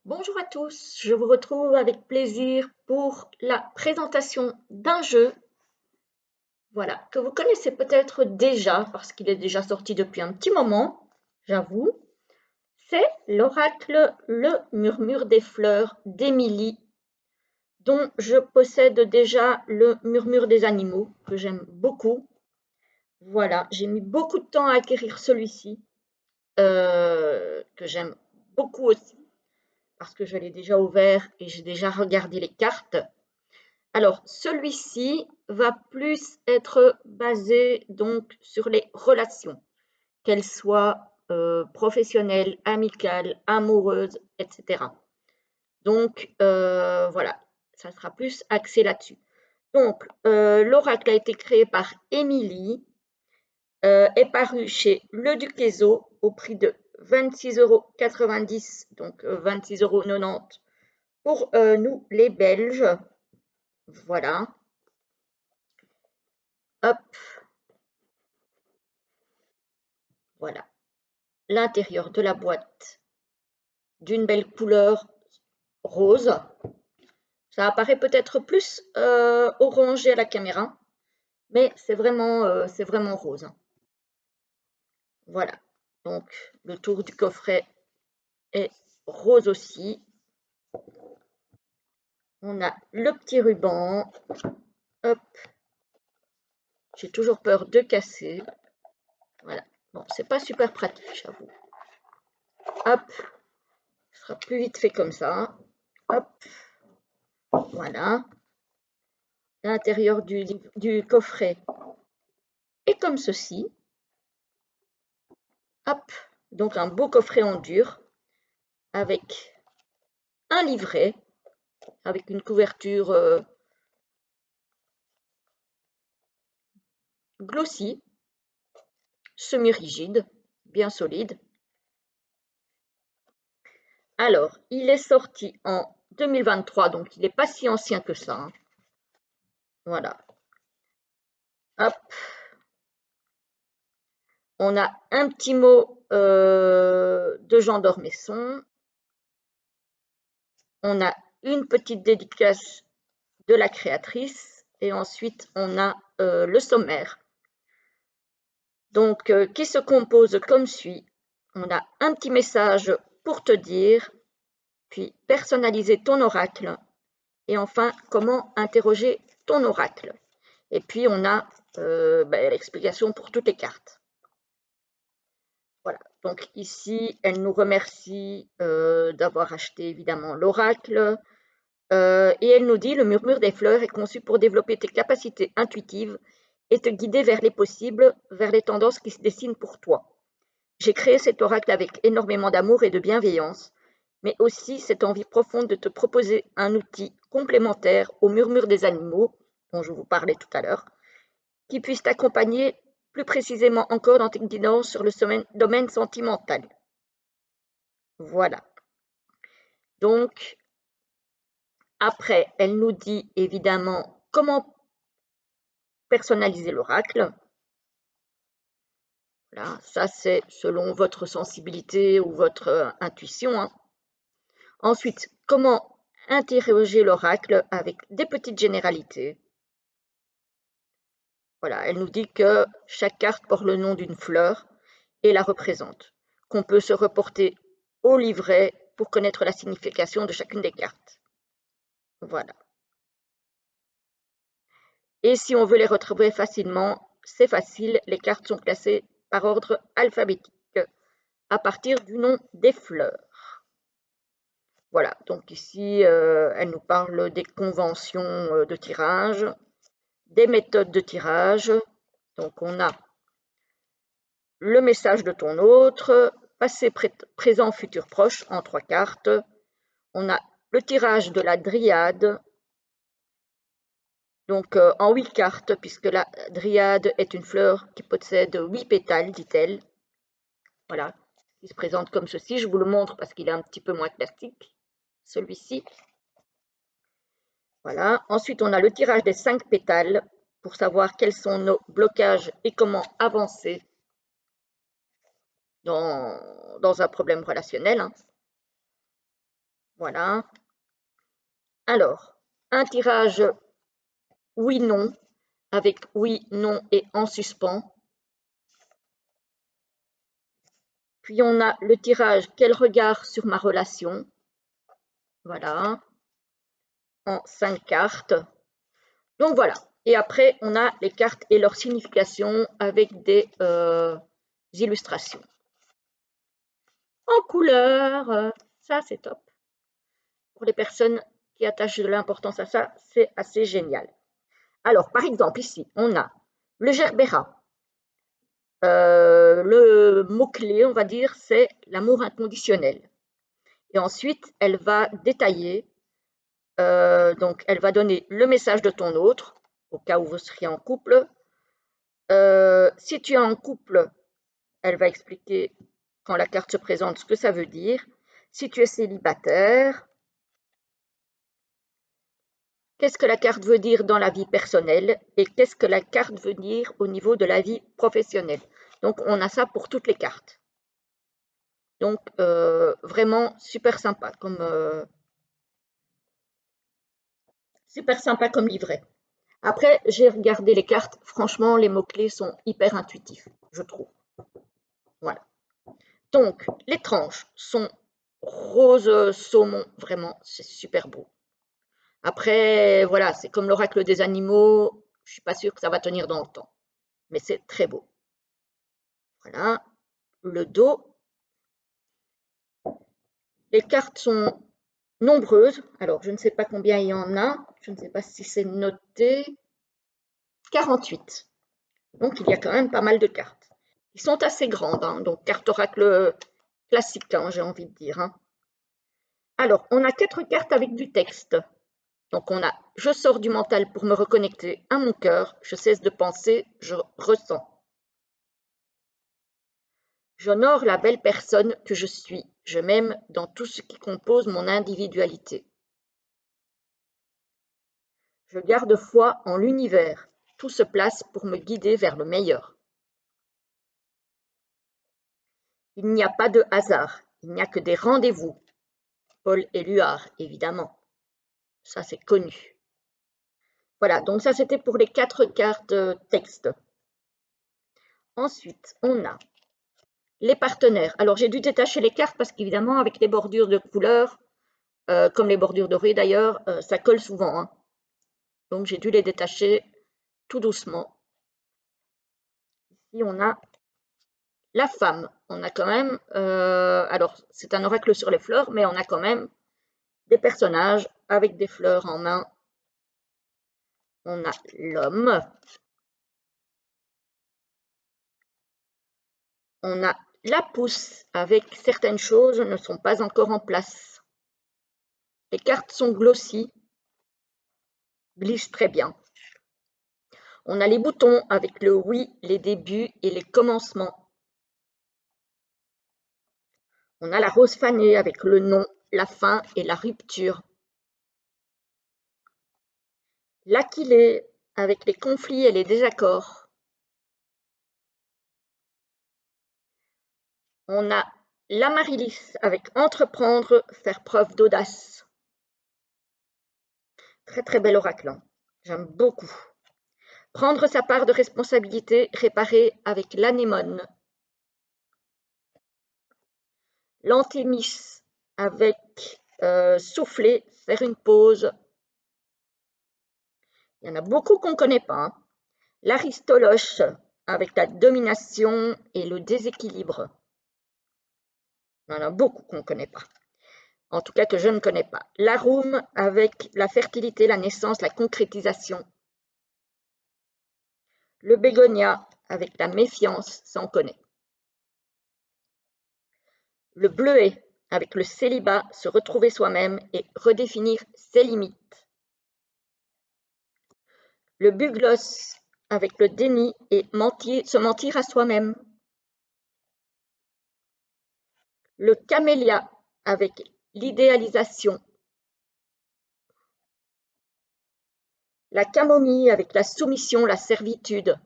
Bonjour à tous, je vous retrouve avec plaisir pour la présentation d'un jeu, voilà, que vous connaissez peut-être déjà parce qu'il est déjà sorti depuis un petit moment, j'avoue. C'est l'oracle Le Murmure des Fleurs d'Émilie, dont je possède déjà le Murmure des Animaux, que j'aime beaucoup. Voilà, j'ai mis beaucoup de temps à acquérir celui-ci, que j'aime beaucoup aussi, parce que je l'ai déjà ouvert et j'ai déjà regardé les cartes. Alors, celui-ci va plus être basé donc sur les relations, qu'elles soient professionnelles, amicales, amoureuses, etc. Donc, voilà, ça sera plus axé là-dessus. Donc, l'oracle a été créé par Émilie, est paru chez Le Duquesneau au prix de 26,90 €, donc 26,90 € pour nous les Belges. Voilà. Hop, voilà. L'intérieur de la boîte d'une belle couleur rose. Ça apparaît peut-être plus orangé à la caméra, mais c'est vraiment rose. Voilà. Donc, le tour du coffret est rose aussi. On a le petit ruban. Hop. J'ai toujours peur de casser. Voilà. Bon, c'est pas super pratique, j'avoue. Hop. Ce sera plus vite fait comme ça. Hop. Voilà. L'intérieur du coffret est comme ceci. Hop. Donc un beau coffret en dur avec un livret, avec une couverture glossy, semi-rigide, bien solide. Alors, il est sorti en 2023, donc il n'est pas si ancien que ça, hein. Voilà. Hop. On a un petit mot de Jean d'Ormesson. On a une petite dédicace de la créatrice. Et ensuite, on a le sommaire. Donc, qui se compose comme suit. On a un petit message pour te dire, puis personnaliser ton oracle, et enfin, comment interroger ton oracle. Et puis, on a l'explication pour toutes les cartes. Voilà, donc ici, elle nous remercie d'avoir acheté évidemment l'oracle, et elle nous dit: le murmure des fleurs est conçu pour développer tes capacités intuitives et te guider vers les possibles, vers les tendances qui se dessinent pour toi. J'ai créé cet oracle avec énormément d'amour et de bienveillance, mais aussi cette envie profonde de te proposer un outil complémentaire au murmure des animaux, dont je vous parlais tout à l'heure, qui puisse t'accompagner plus précisément encore dans tes guidances sur le domaine sentimental. Voilà. Donc, après, elle nous dit évidemment comment personnaliser l'oracle. Voilà, ça c'est selon votre sensibilité ou votre intuition, hein. Ensuite, comment interroger l'oracle avec des petites généralités. Voilà, elle nous dit que chaque carte porte le nom d'une fleur et la représente, qu'on peut se reporter au livret pour connaître la signification de chacune des cartes. Voilà. Et si on veut les retrouver facilement, c'est facile, les cartes sont classées par ordre alphabétique à partir du nom des fleurs. Voilà, donc ici, elle nous parle des conventions de tirage, des méthodes de tirage. Donc, on a le message de ton autre, passé, présent, futur, proche en 3 cartes. On a le tirage de la dryade, donc en 8 cartes, puisque la dryade est une fleur qui possède 8 pétales, dit-elle. Voilà, il se présente comme ceci. Je vous le montre parce qu'il est un petit peu moins classique, celui-ci. Voilà. Ensuite, on a le tirage des 5 pétales pour savoir quels sont nos blocages et comment avancer dans un problème relationnel, hein. Voilà. Alors, un tirage oui-non, avec oui, non et en suspens. Puis on a le tirage quel regard sur ma relation. Voilà, en 5 cartes. Donc voilà. Et après, on a les cartes et leur signification avec des illustrations. En couleur, ça c'est top. Pour les personnes qui attachent de l'importance à ça, c'est assez génial. Alors, par exemple, ici, on a le gerbera. Le mot-clé, on va dire, c'est l'amour inconditionnel. Et ensuite, elle va détailler, donc elle va donner le message de ton autre, au cas où vous seriez en couple. Si tu es en couple, elle va expliquer quand la carte se présente ce que ça veut dire. Si tu es célibataire, qu'est-ce que la carte veut dire dans la vie personnelle et qu'est-ce que la carte veut dire au niveau de la vie professionnelle. Donc, on a ça pour toutes les cartes. Donc, vraiment super sympa comme livret. Après, j'ai regardé les cartes. Franchement, les mots-clés sont hyper intuitifs, je trouve. Voilà. Donc, les tranches sont rose saumon. Vraiment, c'est super beau. Après, voilà, c'est comme l'oracle des animaux. Je ne suis pas sûre que ça va tenir dans le temps. Mais c'est très beau. Voilà. Le dos. Les cartes sont nombreuses. Alors, je ne sais pas combien il y en a. Je ne sais pas si c'est noté. 48. Donc, il y a quand même pas mal de cartes. Ils sont assez grandes, hein, donc carte oracle classique, hein, j'ai envie de dire. Hein. Alors, on a 4 cartes avec du texte. Donc, on a « Je sors du mental pour me reconnecter à mon cœur. Je cesse de penser, je ressens. J'honore la belle personne que je suis. Je m'aime dans tout ce qui compose mon individualité. Je garde foi en l'univers. Tout se place pour me guider vers le meilleur. Il n'y a pas de hasard. Il n'y a que des rendez-vous. Paul Éluard, évidemment. Ça, c'est connu. Voilà, donc ça, c'était pour les 4 cartes texte. Ensuite, on a les partenaires. Alors, j'ai dû détacher les cartes parce qu'évidemment, avec les bordures de couleurs, comme les bordures dorées d'ailleurs, ça colle souvent. Hein. Donc, j'ai dû les détacher tout doucement. Ici, on a la femme. On a quand même, alors, c'est un oracle sur les fleurs, mais on a quand même des personnages avec des fleurs en main. On a l'homme. On a la pousse avec certaines choses ne sont pas encore en place. Les cartes sont glossy, glissent très bien. On a les boutons avec le oui, les débuts et les commencements. On a la rose fanée avec le non, la fin et la rupture. L'aquilée avec les conflits et les désaccords. On a l'amaryllis avec entreprendre, faire preuve d'audace. Très très bel oracle, hein. J'aime beaucoup. Prendre sa part de responsabilité, réparer avec l'anémone. L'antémis avec souffler, faire une pause. Il y en a beaucoup qu'on ne connaît pas. Hein. L'aristoloche avec la domination et le déséquilibre. Il y en a beaucoup qu'on ne connaît pas. En tout cas que je ne connais pas. L'arum avec la fertilité, la naissance, la concrétisation. Le bégonia avec la méfiance, ça on connaît. Le bleuet avec le célibat, se retrouver soi-même et redéfinir ses limites. Le buglos avec le déni et se mentir à soi-même. Le camélia avec l'idéalisation. La camomille avec la soumission, la servitude.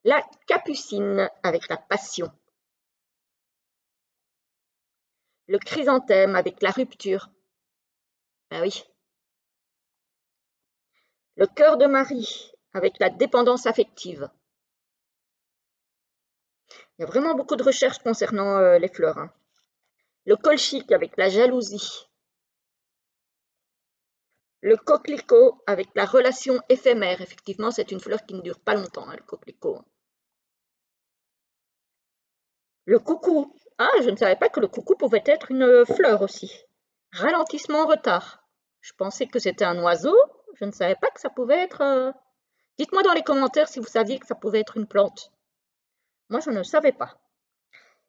La capucine avec la passion. Le chrysanthème avec la rupture. Ah oui. Le cœur de Marie avec la dépendance affective. Il y a vraiment beaucoup de recherches concernant les fleurs, hein. Le colchique avec la jalousie. Le coquelicot avec la relation éphémère. Effectivement, c'est une fleur qui ne dure pas longtemps, hein, le coquelicot. Le coucou. Ah, je ne savais pas que le coucou pouvait être une fleur aussi. Ralentissement en retard. Je pensais que c'était un oiseau. Je ne savais pas que ça pouvait être. Dites-moi dans les commentaires si vous saviez que ça pouvait être une plante. Moi, je ne savais pas.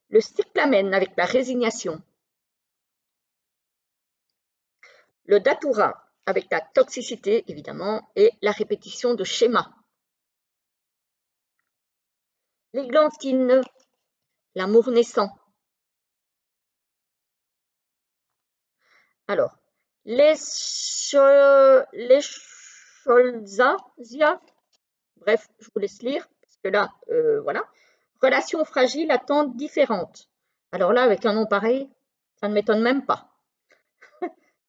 Le cyclamen avec la résignation. Le datura avec la toxicité, évidemment, et la répétition de schémas. L'églantine, l'amour naissant. Alors, l'écholzia, bref, je vous laisse lire, parce que là, voilà. Relation fragile, attente différente. Alors là, avec un nom pareil, ça ne m'étonne même pas.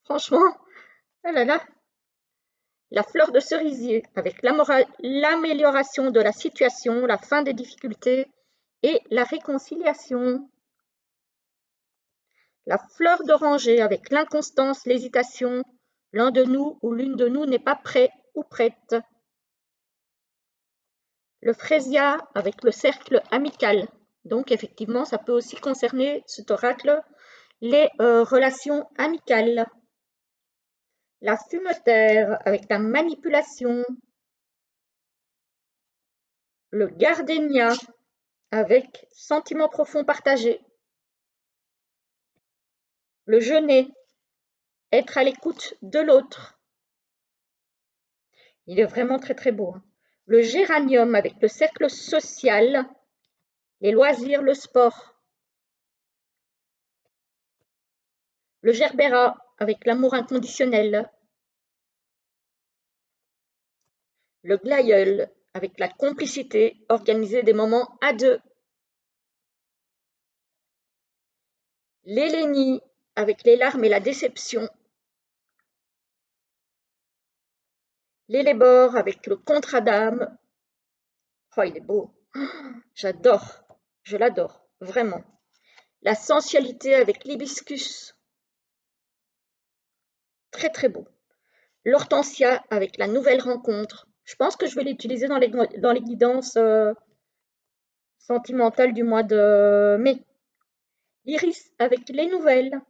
Franchement, oh là là. La fleur de cerisier, avec l'amélioration de la situation, la fin des difficultés et la réconciliation. La fleur d'oranger, avec l'inconstance, l'hésitation, l'un de nous ou l'une de nous n'est pas prêt ou prête. Le frésia, avec le cercle amical. Donc effectivement, ça peut aussi concerner cet oracle, les relations amicales. La fumetaire, avec la manipulation. Le gardénia, avec sentiment profond partagé. Le genêt, être à l'écoute de l'autre. Il est vraiment très très beau, hein. Le géranium avec le cercle social, les loisirs, le sport. Le gerbera avec l'amour inconditionnel. Le glaïeul avec la complicité, organiser des moments à deux. L'hélénie avec les larmes et la déception. L'élébore avec le contrat d'âme. Oh, il est beau. J'adore. Je l'adore, vraiment. La sensualité avec l'hibiscus. Très très beau. L'hortensia avec la nouvelle rencontre. Je pense que je vais l'utiliser dans les guidances sentimentales du mois de mai. L'iris avec les nouvelles.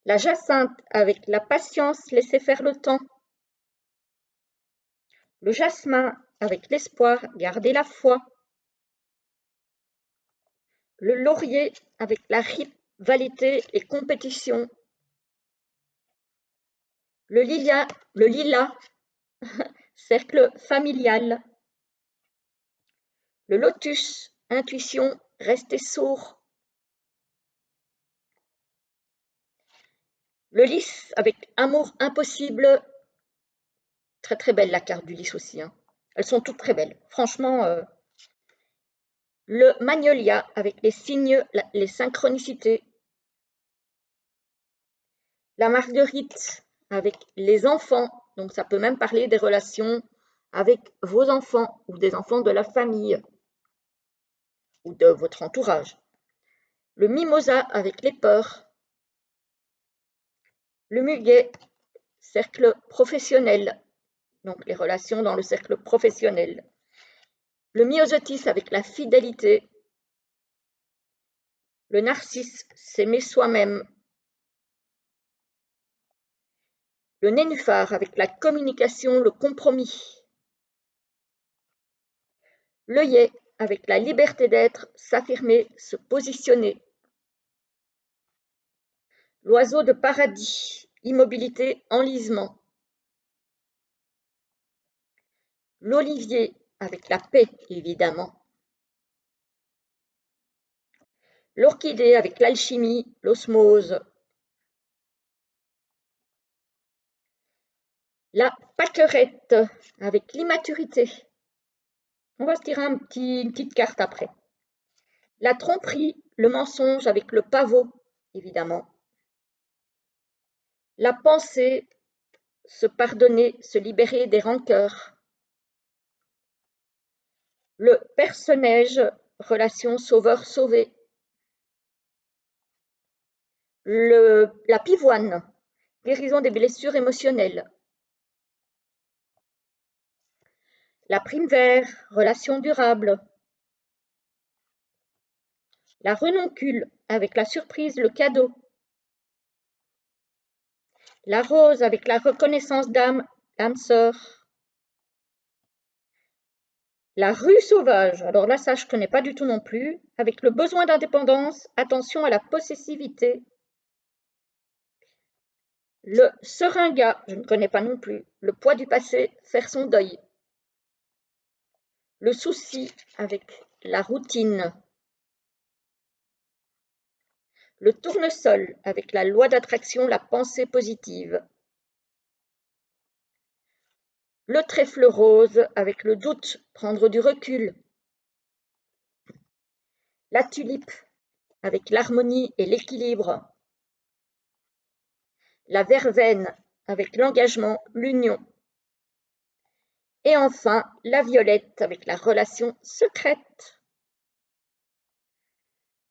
La jacinthe avec la patience, laisser faire le temps. Le jasmin avec l'espoir, garder la foi. Le laurier avec la rivalité et compétition. Le lilas, cercle familial. Le lotus, intuition, rester sourd. Le lys avec amour impossible. Très très belle la carte du lys aussi, hein. Elles sont toutes très belles. Franchement, le magnolia avec les signes, les synchronicités. La marguerite avec les enfants. Donc ça peut même parler des relations avec vos enfants ou des enfants de la famille ou de votre entourage. Le mimosa avec les peurs. Le muguet, cercle professionnel. Donc les relations dans le cercle professionnel. Le myosotis avec la fidélité. Le narcisse, s'aimer soi-même. Le nénuphar avec la communication, le compromis. L'œillet avec la liberté d'être, s'affirmer, se positionner. L'oiseau de paradis, immobilité, enlisement. L'olivier avec la paix, évidemment. L'orchidée avec l'alchimie, l'osmose. La pâquerette avec l'immaturité. On va se tirer une petite carte après. La tromperie, le mensonge avec le pavot, évidemment. La pensée, se pardonner, se libérer des rancœurs. Le personnage, relation sauveur-sauvé. La pivoine, guérison des blessures émotionnelles. La prime vert, relation durable. La renoncule, avec la surprise, le cadeau. La rose, avec la reconnaissance d'âme, l'âme sœur. La rue sauvage, alors là, ça, je ne connais pas du tout non plus, avec le besoin d'indépendance, attention à la possessivité. Le seringa, je ne connais pas non plus, le poids du passé, faire son deuil. Le souci, avec la routine. Le tournesol, avec la loi d'attraction, la pensée positive. Le trèfle rose, avec le doute, prendre du recul. La tulipe, avec l'harmonie et l'équilibre. La verveine, avec l'engagement, l'union. Et enfin, la violette, avec la relation secrète.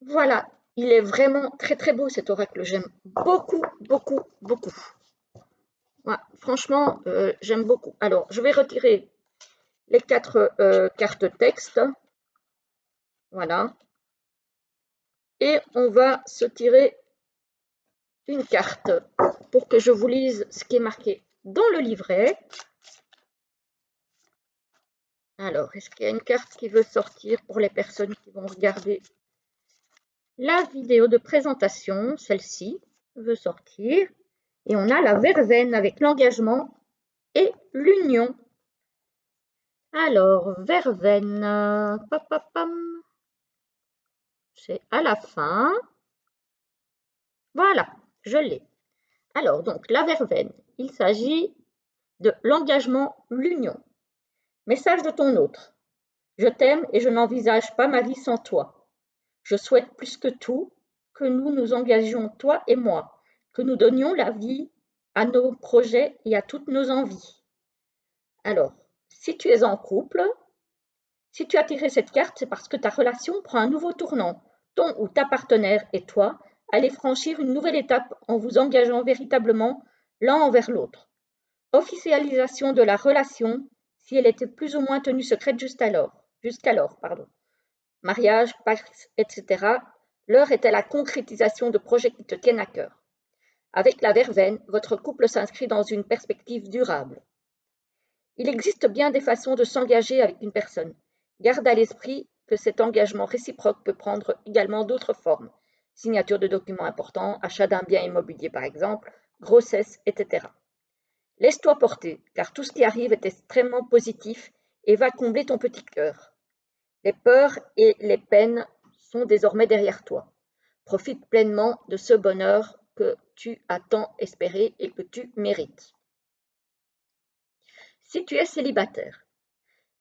Voilà, il est vraiment très très beau cet oracle, j'aime beaucoup, beaucoup, beaucoup. Ouais, franchement, j'aime beaucoup. Alors, je vais retirer les 4 cartes texte. Voilà. Et on va se tirer une carte pour que je vous lise ce qui est marqué dans le livret. Alors, est-ce qu'il y a une carte qui veut sortir pour les personnes qui vont regarder la vidéo de présentation? Celle-ci veut sortir. Et on a la verveine avec l'engagement et l'union. Alors, verveine, c'est à la fin. Voilà, je l'ai. Alors, donc, la verveine, il s'agit de l'engagement, l'union. Message de ton autre. Je t'aime et je n'envisage pas ma vie sans toi. Je souhaite plus que tout que nous nous engagions, toi et moi, que nous donnions la vie à nos projets et à toutes nos envies. Alors, si tu es en couple, si tu as tiré cette carte, c'est parce que ta relation prend un nouveau tournant. Ton ou ta partenaire et toi allez franchir une nouvelle étape en vous engageant véritablement l'un envers l'autre. Officialisation de la relation si elle était plus ou moins tenue secrète jusqu'alors. Mariage, pacte, etc. L'heure est à la concrétisation de projets qui te tiennent à cœur. Avec la verveine, votre couple s'inscrit dans une perspective durable. Il existe bien des façons de s'engager avec une personne. Garde à l'esprit que cet engagement réciproque peut prendre également d'autres formes. Signature de documents importants, achat d'un bien immobilier par exemple, grossesse, etc. Laisse-toi porter, car tout ce qui arrive est extrêmement positif et va combler ton petit cœur. Les peurs et les peines sont désormais derrière toi. Profite pleinement de ce bonheur que tu as tant espéré et que tu mérites. Si tu es célibataire,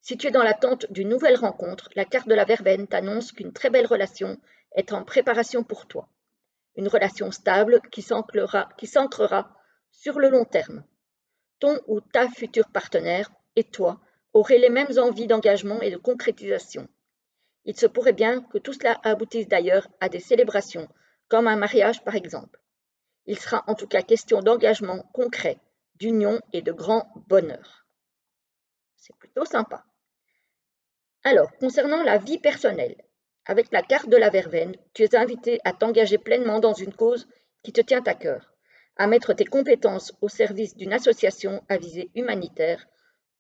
si tu es dans l'attente d'une nouvelle rencontre, la carte de la verveine t'annonce qu'une très belle relation est en préparation pour toi. Une relation stable qui s'ancrera sur le long terme. Ton ou ta future partenaire et toi aurez les mêmes envies d'engagement et de concrétisation. Il se pourrait bien que tout cela aboutisse d'ailleurs à des célébrations, comme un mariage par exemple. Il sera en tout cas question d'engagement concret, d'union et de grand bonheur. C'est plutôt sympa. Alors, concernant la vie personnelle, avec la carte de la verveine, tu es invité à t'engager pleinement dans une cause qui te tient à cœur, à mettre tes compétences au service d'une association à visée humanitaire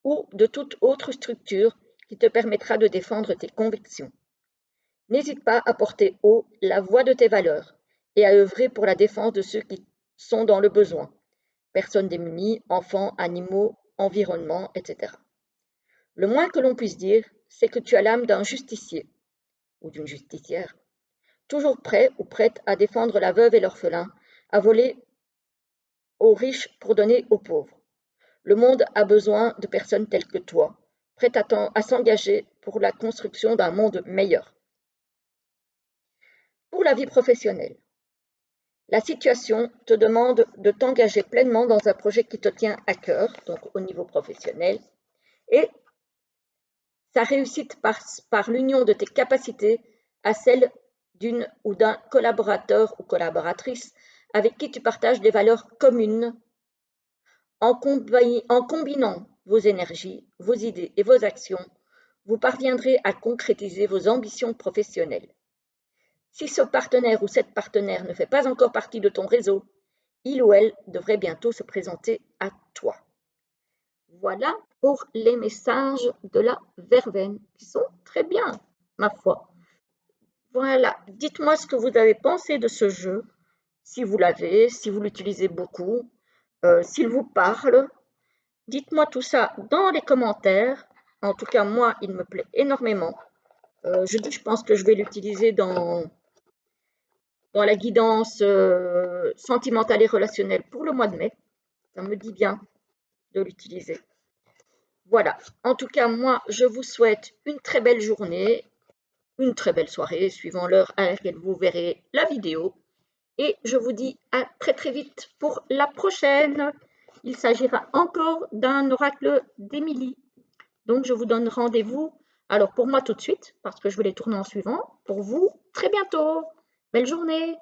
ou de toute autre structure qui te permettra de défendre tes convictions. N'hésite pas à porter haut la voix de tes valeurs et à œuvrer pour la défense de ceux qui sont dans le besoin, personnes démunies, enfants, animaux, environnement, etc. Le moins que l'on puisse dire, c'est que tu as l'âme d'un justicier ou d'une justicière, toujours prêt ou prête à défendre la veuve et l'orphelin, à voler aux riches pour donner aux pauvres. Le monde a besoin de personnes telles que toi, prêtes à s'engager pour la construction d'un monde meilleur. Pour la vie professionnelle, la situation te demande de t'engager pleinement dans un projet qui te tient à cœur, donc au niveau professionnel, et sa réussite passe par l'union de tes capacités à celle d'une ou d'un collaborateur ou collaboratrice avec qui tu partages des valeurs communes. En combinant vos énergies, vos idées et vos actions, vous parviendrez à concrétiser vos ambitions professionnelles. Si ce partenaire ou cette partenaire ne fait pas encore partie de ton réseau, il ou elle devrait bientôt se présenter à toi. Voilà pour les messages de la verveine, qui sont très bien, ma foi. Voilà, dites-moi ce que vous avez pensé de ce jeu, si vous l'avez, si vous l'utilisez beaucoup, s'il vous parle. Dites-moi tout ça dans les commentaires. En tout cas, moi, il me plaît énormément. Je pense que je vais l'utiliser dans la guidance sentimentale et relationnelle pour le mois de mai. Ça me dit bien de l'utiliser. Voilà. En tout cas, moi, je vous souhaite une très belle journée, une très belle soirée, suivant l'heure à laquelle vous verrez la vidéo. Et je vous dis à très très vite pour la prochaine. Il s'agira encore d'un oracle d'Émilie. Donc, je vous donne rendez-vous. Alors, pour moi tout de suite, parce que je vais les tourner en suivant. Pour vous, très bientôt. Belle journée.